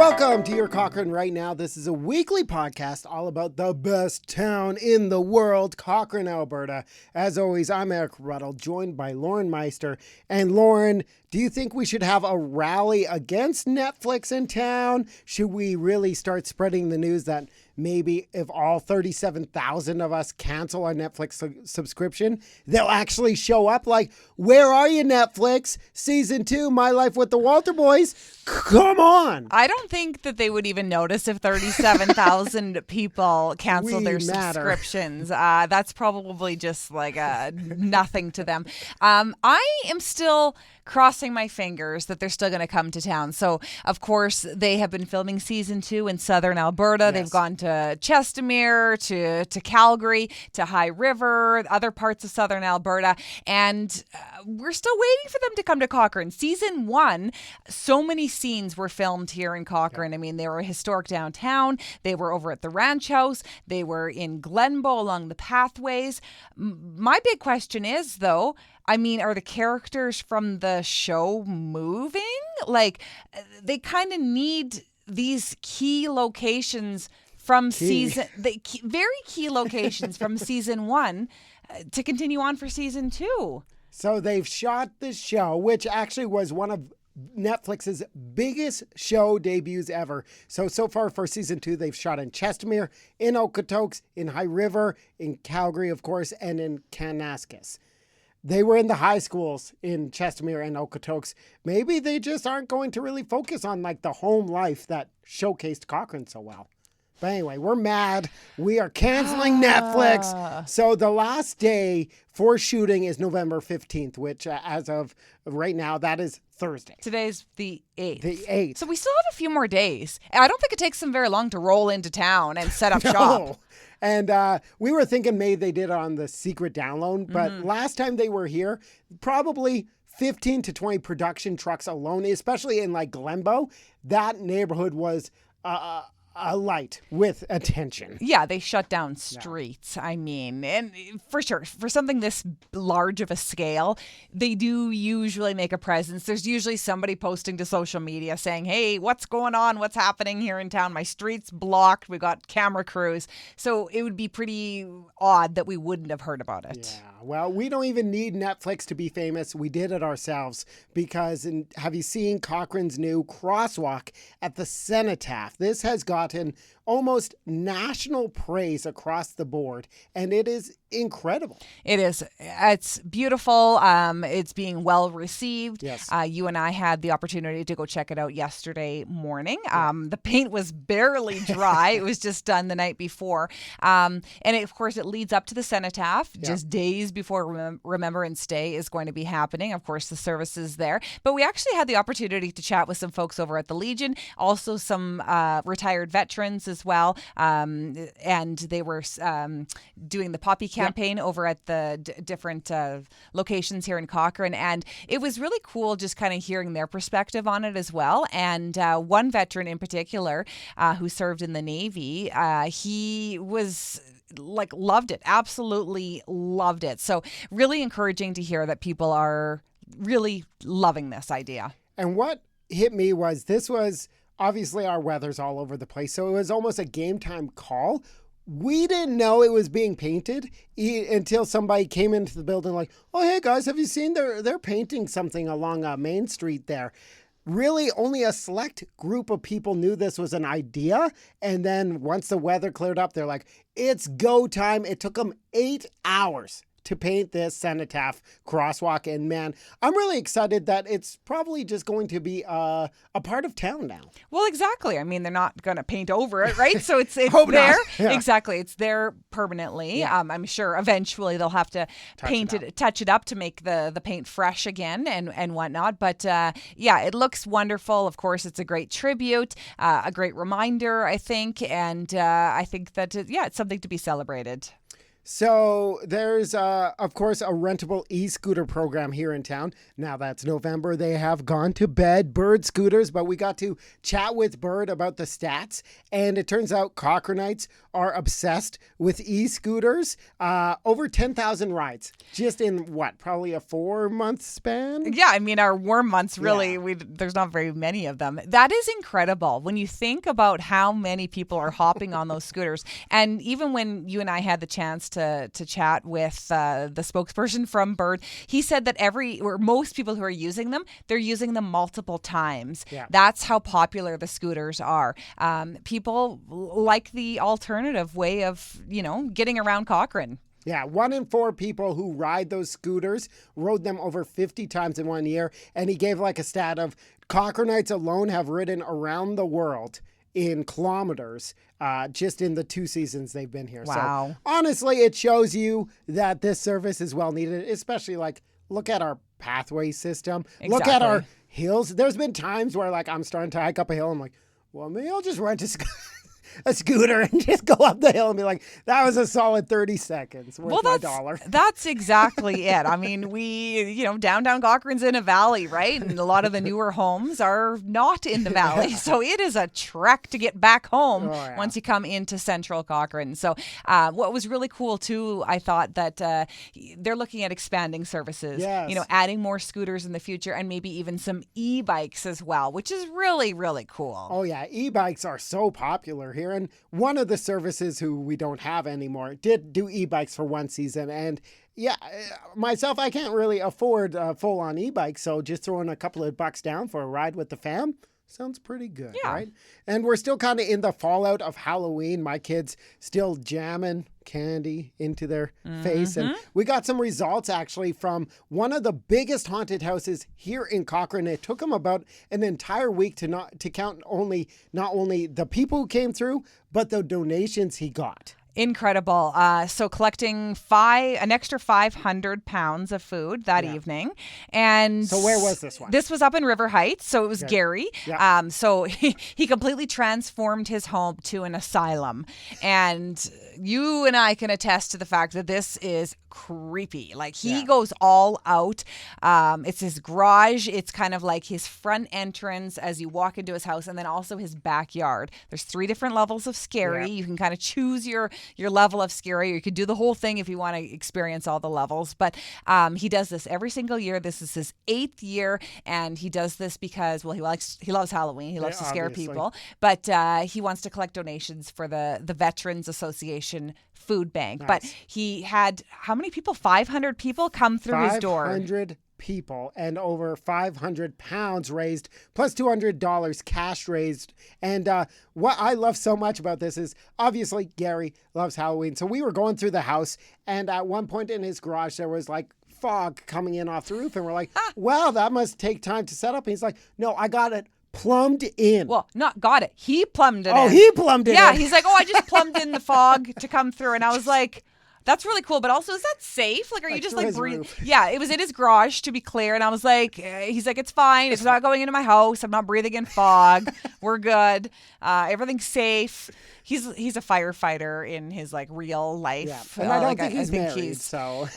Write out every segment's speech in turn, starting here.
Welcome to your Cochrane Right Now. This is a weekly podcast all about the best town in the world, Cochrane, Alberta. As always, I'm Eric Ruddle, joined by Lauren Meister. And Lauren, do you think we should have a rally against Netflix in town? Should we really start spreading the news that maybe if all 37,000 of us cancel our Netflix subscription, they'll actually show up? Like, where are you, Netflix? Season 2, My Life with the Walter Boys. Come on. I don't think that they would even notice if 37,000 people cancel their subscriptions. That's probably just like nothing to them. I am still crossing my fingers that they're still going to come to town. So, of course, they have been filming season 2 in southern Alberta. Yes. They've gone to Chestermere, to Calgary, to High River, other parts of southern Alberta. And we're still waiting for them to come to Cochrane. Season 1, so many scenes were filmed here in Cochrane. I mean, they were historic downtown. They were over at the Ranch House. They were in Glenbow along the pathways. My big question is, though, I mean, are the characters from the show moving? Like, they kind of need these key locations from very key locations from season 1 to continue on for season 2. So they've shot the show, which actually was one of Netflix's biggest show debuts ever. So far for season 2, they've shot in Chestermere, in Okotoks, in High River, in Calgary, of course, and in Kananaskis. They were in the high schools in Chestermere and Okotoks. Maybe they just aren't going to really focus on like the home life that showcased Cochrane so well. But anyway, we're mad. We are canceling Netflix. So the last day for shooting is November 15th, which as of right now, that is Thursday. Today's the 8th. The 8th. So we still have a few more days. I don't think it takes them very long to roll into town and set up shop. And we were thinking maybe they did it on the secret download, but last time they were here, probably 15 to 20 production trucks alone, especially in like Glenbow. That neighborhood was alight with attention. Yeah, they shut down streets. I mean, and for sure, for something this large of a scale, they do usually make a presence. There's usually somebody posting to social media saying, hey, what's going on? What's happening here in town? My street's blocked. We got camera crews. So it would be pretty odd that we wouldn't have heard about it. Yeah, well, we don't even need Netflix to be famous. We did it ourselves because have you seen Cochrane's new crosswalk at the Cenotaph? This has gotten almost national praise across the board, and it is incredible. It is. It's beautiful. It's being well received. Yes. You and I had the opportunity to go check it out yesterday morning. The paint was barely dry. It was just done the night before. And of course, it leads up to the Cenotaph. Just days before Remembrance Day is going to be happening. Of course, the service is there. But we actually had the opportunity to chat with some folks over at the Legion, also some retired veterans as well. And they were doing the Poppy campaign over at the different locations here in Cochrane. And it was really cool just kind of hearing their perspective on it as well. And one veteran in particular who served in the Navy, he was loved it, absolutely loved it. So really encouraging to hear that people are really loving this idea. And what hit me was obviously our weather's all over the place, so it was almost a game time call. We didn't know it was being painted until somebody came into the building like, oh, hey guys, have you seen they're painting something along Main Street there? Really, only a select group of people knew this was an idea. And then once the weather cleared up, they're like, it's go time. It took them 8 hours to paint this Cenotaph crosswalk. And man, I'm really excited that it's probably just going to be a part of town now. Well, exactly. I mean, they're not going to paint over it, right? So it's there. Yeah. Exactly. It's there permanently. Yeah. I'm sure eventually they'll have to touch it up to make the paint fresh again and whatnot. But yeah, it looks wonderful. Of course, it's a great tribute, a great reminder, I think. And I think that, it's something to be celebrated. So there's, of course, a rentable e-scooter program here in town. Now that's November. They have gone to bed, Bird scooters, but we got to chat with Bird about the stats. And it turns out Cochranites are obsessed with e-scooters. Over 10,000 rides just in probably a 4-month span? Yeah, I mean, our warm months, really, there's not very many of them. That is incredible when you think about how many people are hopping on those scooters. And even when you and I had the chance to chat with the spokesperson from Bird, he said that most people who are using them, they're using them multiple times. Yeah. That's how popular the scooters are. People like the alternative way of, getting around Cochrane. Yeah, 1 in 4 people who ride those scooters rode them over 50 times in 1 year. And he gave like a stat of Cochranites alone have ridden around the world in kilometers just in the 2 seasons they've been here. Wow. So honestly, it shows you that this service is well needed, especially look at our pathway system. Exactly. Look at our hills. There's been times where I'm starting to hike up a hill. I'm like, well, maybe I'll just rent a scooter and just go up the hill and be like, that was a solid 30 seconds worth my dollar. That's exactly it. I mean, downtown Cochrane's in a valley, right? And a lot of the newer homes are not in the valley. So it is a trek to get back home once you come into central Cochrane. So what was really cool too, I thought that they're looking at expanding services, adding more scooters in the future and maybe even some e-bikes as well, which is really, really cool. Oh yeah, e-bikes are so popular here. And one of the services who we don't have anymore did do e-bikes for 1 season. And yeah, myself, I can't really afford a full-on e-bike. So just throwing a couple of bucks down for a ride with the fam sounds pretty good, right? And we're still kind of in the fallout of Halloween. My kids still jamming candy into their face. And we got some results actually from one of the biggest haunted houses here in Cochrane. It took them about an entire week to count not only the people who came through, but the donations he got. Incredible. So collecting an extra 500 pounds of food that evening. And so where was this one? This was up in River Heights. So it was Gary. Yeah. So he completely transformed his home to an asylum. And you and I can attest to the fact that this is creepy. He goes all out. It's his garage. It's kind of like his front entrance as you walk into his house, and then also his backyard. There's 3 different levels of scary. You can kind of choose your level of scary, or you could do the whole thing if you want to experience all the levels. But he does this every single year. This is his 8th year, and he does this because, he loves Halloween. He loves to scare people, but he wants to collect donations for the Veterans Association food bank. Nice. But he had how many people? 500 people come through his door. 500 people and over 500 pounds raised, plus $200 cash raised. And what I love so much about this is obviously Gary loves Halloween. So we were going through the house, and at one point in his garage there was fog coming in off the roof, and we're like, wow, that must take time to set up. And he's like, no, I got it plumbed in. Well, not got it. He plumbed it in. Oh, he plumbed it in. Yeah, he's like, I just plumbed in the fog to come through. And I was like, that's really cool. But also, is that safe? Are you just breathing? Yeah, it was in his garage, to be clear. And I was like, he's like, it's fine. It's not going into my house. I'm not breathing in fog. We're good. Everything's safe. He's a firefighter in his real life. Yeah. And I don't think he's married, so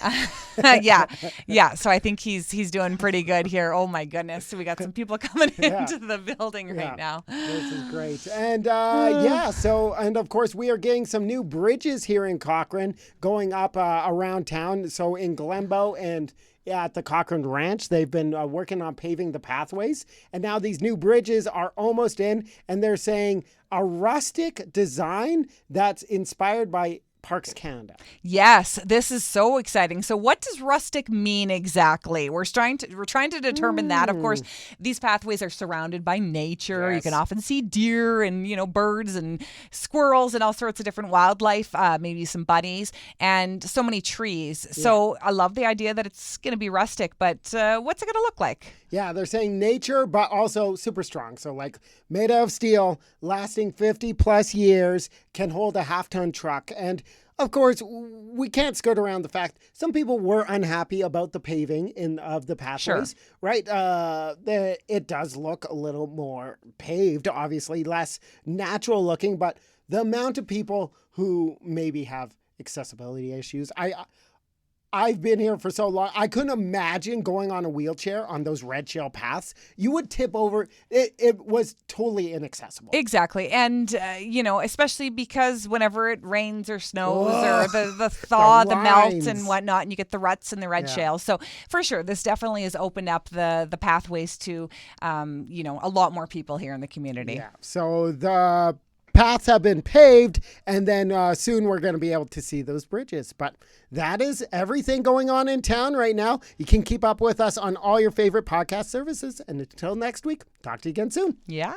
yeah. So I think he's doing pretty good here. Oh my goodness. So we got some people coming into the building right now. This is great. And and of course we are getting some new bridges here in Cochrane going up around town. So in Glenbow and at the Cochrane Ranch, they've been working on paving the pathways. And now these new bridges are almost in, and they're saying a rustic design that's inspired by Parks Canada. Yes, this is so exciting. So what does rustic mean exactly? We're trying to determine that. Of course, these pathways are surrounded by nature. Yes. You can often see deer and, birds and squirrels and all sorts of different wildlife, maybe some bunnies and so many trees. Yeah. So I love the idea that it's going to be rustic, but what's it going to look like? Yeah, they're saying nature, but also super strong. So made out of steel, lasting 50 plus years, can hold a 1/2-ton truck. And of course, we can't skirt around the fact some people were unhappy about the paving of the pathways, right? It does look a little more paved, obviously less natural looking, but the amount of people who maybe have accessibility issues. I've been here for so long. I couldn't imagine going on a wheelchair on those red shale paths. You would tip over. It was totally inaccessible. Exactly. And, especially because whenever it rains or snows or the thaw, the melt and whatnot, and you get the ruts and the red shale. So for sure, this definitely has opened up the pathways to, a lot more people here in the community. Yeah. So the paths have been paved, and then soon we're going to be able to see those bridges. But that is everything going on in town right now. You can keep up with us on all your favorite podcast services. And until next week, talk to you again soon. Yeah.